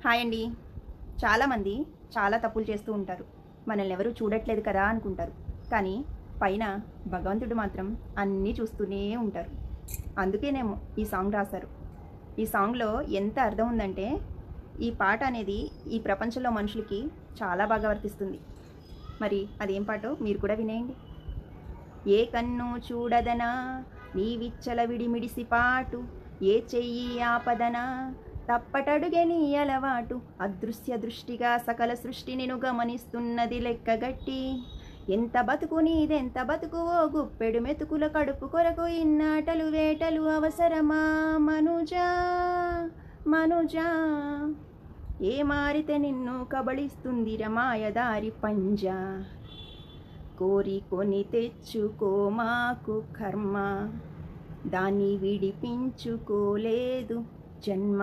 Hi అండి. చాలామంది చాలా తప్పులు చేస్తూ ఉంటారు. మనల్ని ఎవరు చూడట్లేదు కదా అనుకుంటారు. కానీ పైన భగవంతుడు మాత్రం అన్నీ చూస్తూనే ఉంటారు. అందుకేనేమో ఈ సాంగ్ రాశారు. ఈ సాంగ్‌లో ఎంత అర్థం ఉందంటే, ఈ పాట అనేది ఈ ప్రపంచంలో మనుషులకి చాలా బాగా వర్తిస్తుంది. మరి అదేం పాటో మీరు కూడా వినేయండి. ఏ కన్ను చూడదనా నీ విచ్చలవిడి మిడిసిపాటు, ఏ చెయ్యి ఆపదనా తప్పటడుగే నీ అలవాటు, అదృశ్య దృష్టిగా సకల సృష్టి నిన్ను గమనిస్తున్నది లెక్కగట్టి, ఎంత బతుకు నీదెంత బతుకు ఓ గుప్పెడు మెతుకుల కడుపు కొరకు ఇన్నాటలు వేటలు అవసరమా మనుజా మనుజా, ఏ మారితే నిన్ను కబళిస్తుంది రమాయదారి పంజా, కోరి కొని తెచ్చుకో మాకు కర్మ, దాన్ని విడిపించుకోలేదు జన్మ.